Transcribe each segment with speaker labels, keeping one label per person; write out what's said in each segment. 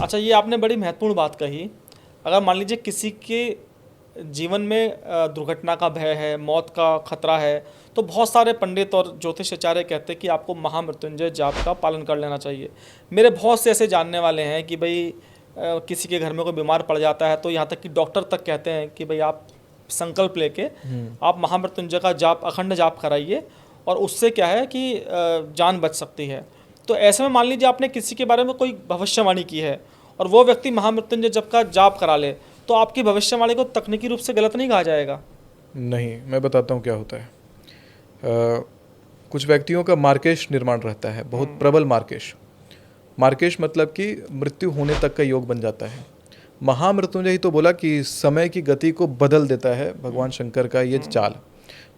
Speaker 1: अच्छा, ये आपने बड़ी महत्वपूर्ण बात कही। अगर मान लीजिए किसी के जीवन में दुर्घटना का भय है, मौत का खतरा है, तो बहुत सारे पंडित और ज्योतिषाचार्य कहते हैं कि आपको महामृत्युंजय जाप का पालन कर लेना चाहिए। मेरे बहुत से ऐसे जानने वाले हैं कि भाई किसी के घर में कोई बीमार पड़ जाता है तो यहाँ तक कि डॉक्टर तक कहते हैं कि भाई आप संकल्प लेके आप महामृत्युंजय का जाप, अखंड जाप कराइए, और उससे क्या है कि जान बच सकती है। तो ऐसे में मान लीजिए आपने किसी के बारे में कोई भविष्यवाणी की है और वो व्यक्ति महामृत्युंजय जप का जाप करा ले, तो आपकी भविष्यवाणी को तकनीकी रूप से गलत नहीं कहा जाएगा?
Speaker 2: नहीं, मैं बताता हूँ क्या होता है। कुछ व्यक्तियों का मार्केश निर्माण रहता है, बहुत प्रबल मार्केश। मार्केश मतलब कि मृत्यु होने तक का योग बन जाता है। महामृत्युंजय ही तो बोला कि समय की गति को बदल देता है भगवान शंकर का ये चाल।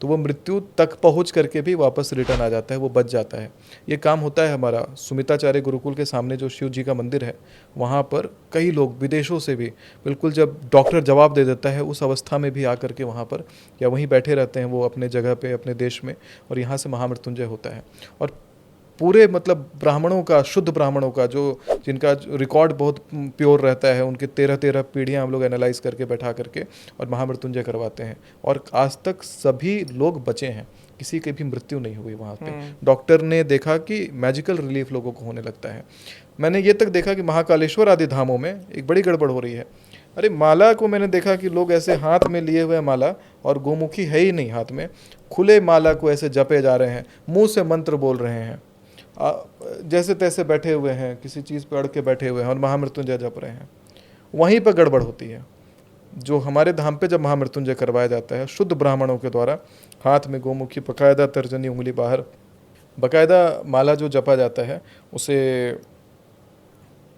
Speaker 2: तो वो मृत्यु तक पहुंच करके भी वापस रिटर्न आ जाता है, वो बच जाता है। ये काम होता है हमारा सुमिताचार्य गुरुकुल के सामने जो शिव जी का मंदिर है, वहाँ पर कई लोग विदेशों से भी, बिल्कुल जब डॉक्टर जवाब दे देता है उस अवस्था में भी आकर के वहाँ पर या वहीं बैठे रहते हैं वो अपने जगह पे, अपने देश में, और यहाँ से महामृत्युंजय होता है। और पूरे मतलब ब्राह्मणों का, शुद्ध ब्राह्मणों का, जो जिनका रिकॉर्ड बहुत प्योर रहता है, उनके 13 पीढ़ियाँ हम लोग एनालाइज करके बैठा करके और महामृत्युंजय करवाते हैं। और आज तक सभी लोग बचे हैं, किसी की भी मृत्यु नहीं हुई वहाँ पे। डॉक्टर ने देखा कि मैजिकल रिलीफ लोगों को होने लगता है। मैंने ये तक देखा कि महाकालेश्वर आदि धामों में एक बड़ी गड़बड़ हो रही है। अरे माला को मैंने देखा कि लोग ऐसे हाथ में लिए हुए माला, और गोमुखी है ही नहीं हाथ में, खुले माला को ऐसे जपे जा रहे हैं, मुंह से मंत्र बोल रहे हैं, जैसे तैसे बैठे हुए हैं, किसी चीज़ पर अड़ के बैठे हुए हैं और महामृत्युंजय जप रहे हैं। वहीं पर गड़बड़ होती है। जो हमारे धाम पे जब महामृत्युंजय करवाया जाता है शुद्ध ब्राह्मणों के द्वारा, हाथ में गोमुखी, बकायदा तर्जनी उंगली बाहर, बकायदा माला जो जपा जाता है उसे,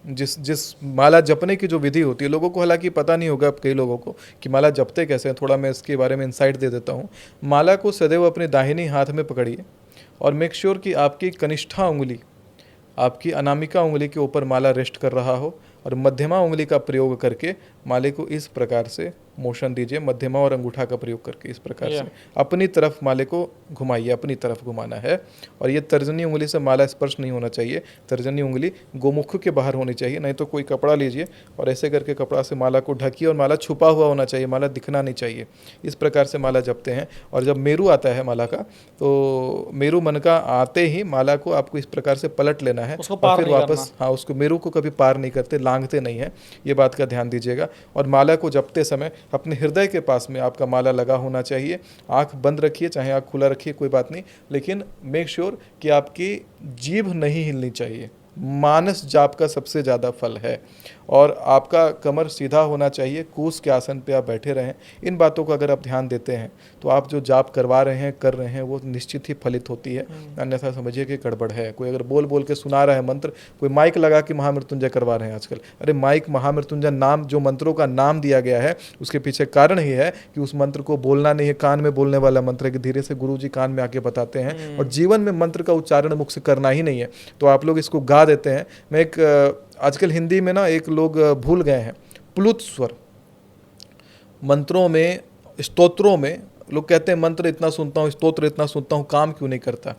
Speaker 2: जिस माला जपने की जो विधि होती है, लोगों को हालांकि पता नहीं होगा कई लोगों को कि माला जपते कैसे हैं। थोड़ा मैं इसके बारे में इंसाइट दे देता हूँ। माला को सदैव अपने दाहिनी हाथ में पकड़िए और मेक श्योर कि आपकी कनिष्ठा उंगली, आपकी अनामिका उंगली के ऊपर माला रेस्ट कर रहा हो, और मध्यमा उंगली का प्रयोग करके माले को इस प्रकार से मोशन दीजिए, मध्यमा और अंगूठा का प्रयोग करके इस प्रकार से अपनी तरफ माले को घुमाइए, अपनी तरफ घुमाना है। और ये तर्जनी उंगली से माला स्पर्श नहीं होना चाहिए, तर्जनी उंगली गोमुख के बाहर होनी चाहिए। नहीं तो कोई कपड़ा लीजिए और ऐसे करके कपड़ा से माला को ढकिए, और माला छुपा हुआ होना चाहिए, माला दिखना नहीं चाहिए। इस प्रकार से माला जपते हैं। और जब मेरू आता है माला का, तो मेरू मन का आते ही माला को आपको इस प्रकार से पलट लेना है और फिर वापस, हाँ, उसको मेरू को कभी पार नहीं करते, लांघते नहीं है, ये बात का ध्यान दीजिएगा। और माला को जपते समय अपने हृदय के पास में आपका माला लगा होना चाहिए। आंख बंद रखिए, चाहे आंख खुला रखिए, कोई बात नहीं, लेकिन मेक श्योर कि आपकी जीभ नहीं हिलनी चाहिए। मानस जाप का सबसे ज़्यादा फल है। और आपका कमर सीधा होना चाहिए, कूस के आसन पे आप बैठे रहें। इन बातों को अगर आप ध्यान देते हैं तो आप जो जाप करवा रहे हैं, कर रहे हैं, वो निश्चित ही फलित होती है। अन्यथा समझिए कि गड़बड़ है। कोई अगर बोल बोल के सुना रहा है मंत्र, कोई माइक लगा के महामृत्युंजय करवा रहे हैं आजकल। अरे माइक, महामृत्युंजय नाम, जो मंत्रों का नाम दिया गया है उसके पीछे कारण ही है कि उस मंत्र को बोलना नहीं है, कान में बोलने वाला मंत्र है कि धीरे से गुरु जी कान में आके बताते हैं, और जीवन में मंत्र का उच्चारण मुख से करना ही नहीं है। तो आप लोग इसको गा देते हैं। मैं एक आजकल हिंदी में ना एक लोग भूल गए हैं, प्लुत स्वर। मंत्रों में, स्तोत्रों में लोग कहते हैं मंत्र इतना सुनता हूँ, स्तोत्र इतना सुनता हूँ, काम क्यों नहीं करता।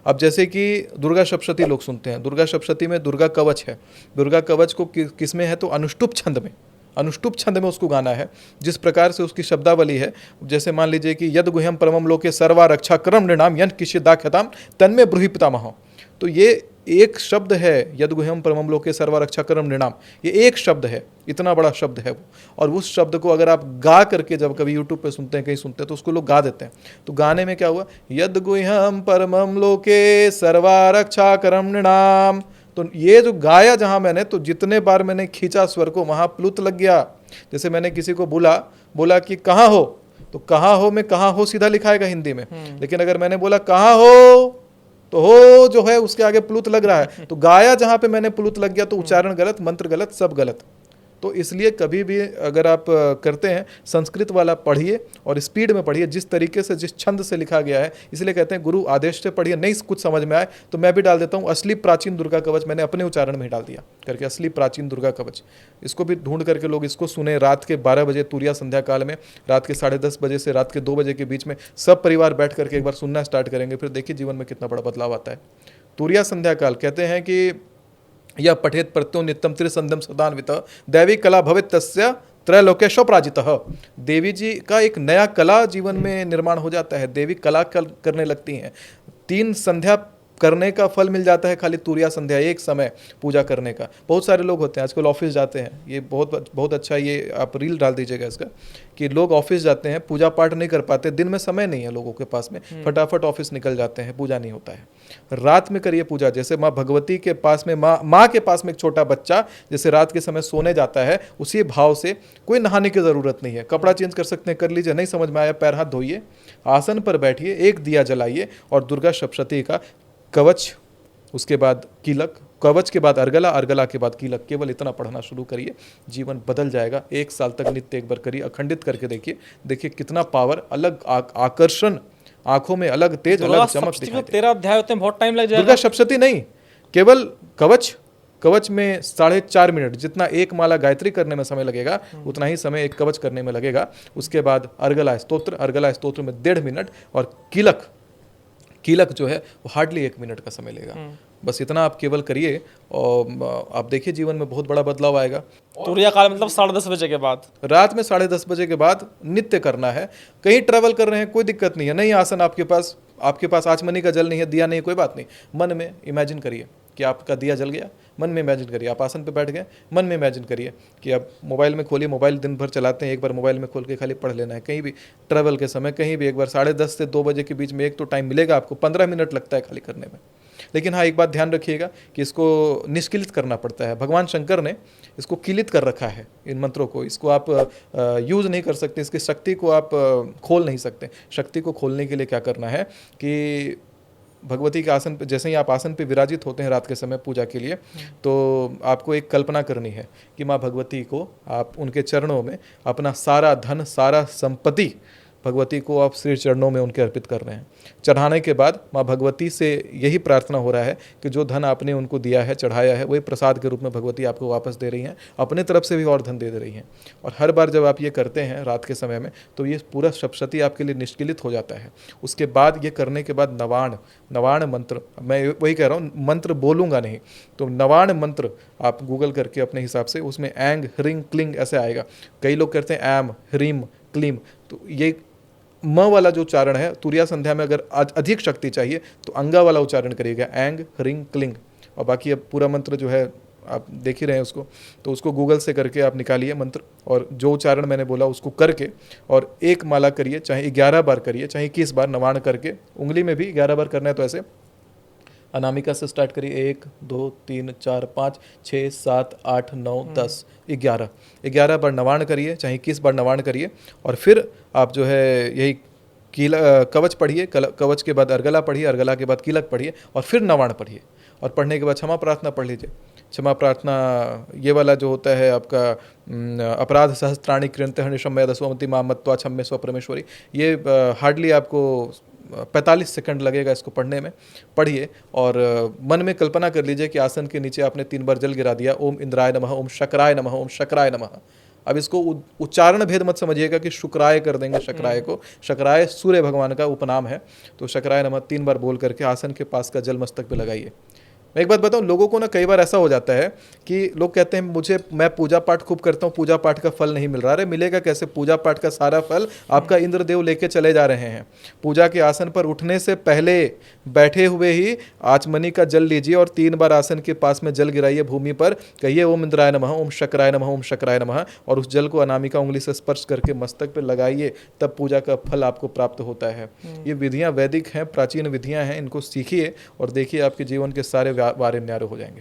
Speaker 2: अब जैसे कि दुर्गा सप्तशती लोग सुनते हैं, दुर्गा सप्तशती में दुर्गा कवच है। दुर्गा कवच को किस में है, तो अनुष्टुप छंद में, अनुष्टुप छंद में उसको गाना है। जिस प्रकार से उसकी शब्दावली है, जैसे मान लीजिए कि यद गुह्यम परमम लोके सर्वा रक्षा क्रम नृणाम यन किसी दाख्यताम तन्मे ब्रूहि पितामह। तो ये एक शब्द है, यद गुह्यम परमम लोके सर्वा रक्षा करम नृणाम, ये एक शब्द है, इतना बड़ा शब्द है वो। और उस शब्द को अगर आप गा करके, जब कभी यूट्यूब पे सुनते हैं, कहीं सुनते हैं, तो उसको लोग गा देते हैं। तो गाने में क्या हुआ, यद गुह्यम परमम लोके सर्वा रक्षा करम नृणाम। तो ये जो गाया जहाँ मैंने, तो जितने बार मैंने खींचा स्वर को, वहाँ प्लुत लग गया। जैसे मैंने किसी को बोला कि कहाँ हो, तो कहाँ हो में कहाँ हो सीधा लिखाएगा हिंदी में, लेकिन अगर मैंने बोला कहाँ हो, तो हो जो है उसके आगे प्लुत लग रहा है। तो गाया जहां पे मैंने प्लुत लग गया, तो उच्चारण गलत, मंत्र गलत, सब गलत। तो इसलिए कभी भी अगर आप करते हैं, संस्कृत वाला पढ़िए और स्पीड में पढ़िए, जिस तरीके से, जिस छंद से लिखा गया है। इसलिए कहते हैं गुरु आदेश से पढ़िए। नहीं कुछ समझ में आए तो मैं भी डाल देता हूँ असली प्राचीन दुर्गा कवच, मैंने अपने उच्चारण में ही डाल दिया करके, असली प्राचीन दुर्गा कवच। इसको भी ढूंढ करके लोग इसको सुने रात के 12 बजे, तुरिया संध्या काल में, रात के 10:30 बजे से रात के 2 बजे के बीच में सब परिवार बैठ करके एक बार सुनना स्टार्ट करेंगे, फिर देखिए जीवन में कितना बड़ा बदलाव आता है। तुरिया संध्या काल कहते हैं कि या पठेत प्रत्यो नित्यम त्रिसंध्यम सदान्वितः दैवी कला भवेत् तस्य त्रैलोक्यशो पराजितः। देवी जी का एक नया कला जीवन में निर्माण हो जाता है, देवी कला करने लगती हैं। 3 संध्या करने का फल मिल जाता है, खाली तुरिया संध्या एक समय पूजा करने का। बहुत सारे लोग होते हैं आजकल ऑफिस जाते हैं, ये बहुत अच्छा, ये आप रील डाल दीजिएगा इसका, कि लोग ऑफिस जाते हैं, पूजा पाठ नहीं कर पाते, दिन में समय नहीं है लोगों के पास में, फटाफट ऑफिस निकल जाते हैं, पूजा नहीं होता है। रात में करिए पूजा, जैसे माँ भगवती के पास में, माँ के पास में एक छोटा बच्चा जैसे रात के समय सोने जाता है, उसी भाव से कोई नहाने की ज़रूरत नहीं है, कपड़ा चेंज कर सकते हैं, कर लीजिए, नहीं समझ में आया पैर हाथ धोइए, आसन पर बैठिए, एक दिया जलाइए और दुर्गा सप्तशती का कवच, उसके बाद कीलक, कवच के बाद अर्गला, अर्गला के बाद कीलक, केवल इतना पढ़ना शुरू करिए, जीवन बदल जाएगा। 1 साल तक नित्य एक बार करिए, अखंडित करके देखिए कितना पावर, अलग आकर्षण, आंखों में अलग तेज, अलग चमक दिखाई देती है।
Speaker 1: 13 अध्याय होते हैं, बहुत टाइम लग जाएगा।
Speaker 2: दुर्गा सप्तशती नहीं, केवल कवच में 4.5 मिनट, जितना एक माला गायत्री करने में समय लगेगा उतना ही समय एक कवच करने में लगेगा। उसके बाद अर्गला स्तोत्र में 1.5 मिनट, और कीलक जो है वो हार्डली 1 मिनट का समय लेगा। बस इतना आप केवल करिए और आप देखिए जीवन में बहुत बड़ा बदलाव आएगा।
Speaker 1: तुरिया काल मतलब 10:30 बजे के बाद,
Speaker 2: रात में 10:30 बजे के बाद नित्य करना है। कहीं ट्रैवल कर रहे हैं, कोई दिक्कत नहीं है, नहीं आसन आपके पास आचमनी का जल नहीं है, दिया नहीं, कोई बात नहीं, मन में इमेजिन करिए कि आपका दिया जल गया, मन में इमेजिन करिए आप आसन पे बैठ गए, मन में इमेजिन करिए कि आप मोबाइल में खोलिए, मोबाइल दिन भर चलाते हैं, एक बार मोबाइल में खोल के खाली पढ़ लेना है। कहीं भी ट्रैवल के समय कहीं भी एक बार 10:30 से 2 बजे के बीच में एक तो टाइम मिलेगा आपको, 15 मिनट लगता है खाली करने में। लेकिन हाँ, एक बात ध्यान रखिएगा कि इसको निष्किलित करना पड़ता है। भगवान शंकर ने इसको किलित कर रखा है, इन मंत्रों को, इसको आप यूज़ नहीं कर सकते, इसकी शक्ति को आप खोल नहीं सकते। शक्ति को खोलने के लिए क्या करना है कि भगवती के आसन पे, जैसे ही आप आसन पे विराजित होते हैं रात के समय पूजा के लिए, तो आपको एक कल्पना करनी है कि माँ भगवती को आप उनके चरणों में अपना सारा धन, सारा संपत्ति भगवती को आप श्री चरणों में उनके अर्पित कर रहे हैं। चढ़ाने के बाद माँ भगवती से यही प्रार्थना हो रहा है कि जो धन आपने उनको दिया है, चढ़ाया है, वही प्रसाद के रूप में भगवती आपको वापस दे रही हैं, अपने तरफ से भी और धन दे रही हैं। और हर बार जब आप ये करते हैं रात के समय में, तो ये पूरा सप्तशती आपके लिए निष्किलित हो जाता है। उसके बाद ये करने के बाद नवाण मंत्र, मैं वही कह रहा हूँ, मंत्र बोलूँगा नहीं, तो नवाण मंत्र आप गूगल करके अपने हिसाब से, उसमें एंग ह्रिंग क्लिंग ऐसे आएगा। कई लोग कहते हैं एम ह्रीम क्लीम, तो ये म वाला जो उच्चारण है, तुरिया संध्या में अगर अधिक शक्ति चाहिए तो अंगा वाला उच्चारण करिएगा, एंग ह्रिंग क्लिंग। और बाकी अब पूरा मंत्र जो है आप देख ही रहे हैं उसको, तो उसको गूगल से करके आप निकालिए मंत्र, और जो उच्चारण मैंने बोला उसको करके, और एक माला करिए, चाहे 11 बार करिए, चाहे 21 बार, नवाण करके, उंगली में भी 11 बार करना है तो ऐसे अनामिका से स्टार्ट करिए, 1 2 3 4 5 6 7 8 9 10 11 बार नवाण करिए, चाहे 21 बार नवाण करिए। और फिर आप जो है यही कवच पढ़िए, कवच के बाद अर्गला पढ़िए, अर्गला के बाद कीलक पढ़िए, और फिर नवाण पढ़िए। और पढ़ने के बाद क्षमा प्रार्थना पढ़ लीजिए। क्षमा प्रार्थना ये वाला जो होता है आपका, अपराध सहस्त्राणी कृंतः निशम्य दस्वमति मां मत्वा क्षम्य स्व परमेश्वरी, ये हार्डली आपको 45 सेकंड लगेगा इसको पढ़ने में। पढ़िए और मन में कल्पना कर लीजिए कि आसन के नीचे आपने 3 बार जल गिरा दिया, ओम इंद्राय नमः, ओम शक्राय नमः, ओम शक्राय नमः। अब इसको उच्चारण भेद मत समझिएगा कि शुक्राय कर देंगे शक्राय को, शक्राय सूर्य भगवान का उपनाम है। तो शक्राय नमः 3 बार बोल करके आसन के पास का जल मस्तक पे लगाइए। मैं एक बात बताऊं, लोगों को ना कई बार ऐसा हो जाता है कि लोग कहते हैं मैं पूजा पाठ खूब करता हूं, पूजा पाठ का फल नहीं मिल रहा। अरे मिलेगा कैसे? पूजा पाठ का सारा फल आपका इंद्रदेव लेके चले जा रहे हैं। पूजा के आसन पर उठने से पहले बैठे हुए ही आचमनी का जल लीजिए और 3 बार आसन के पास में जल गिराइए भूमि पर, कहिए ओम इंद्राय नमः, ओम शक्राय नमः, ओम शक्राय नमः, और उस जल को अनामिका उंगली से स्पर्श करके मस्तक पर लगाइए, तब पूजा का फल आपको प्राप्त होता है। ये विधियाँ वैदिक हैं, प्राचीन विधियाँ हैं, इनको सीखिए और देखिए आपके जीवन के सारे वारे न्यारे हो जाएंगे।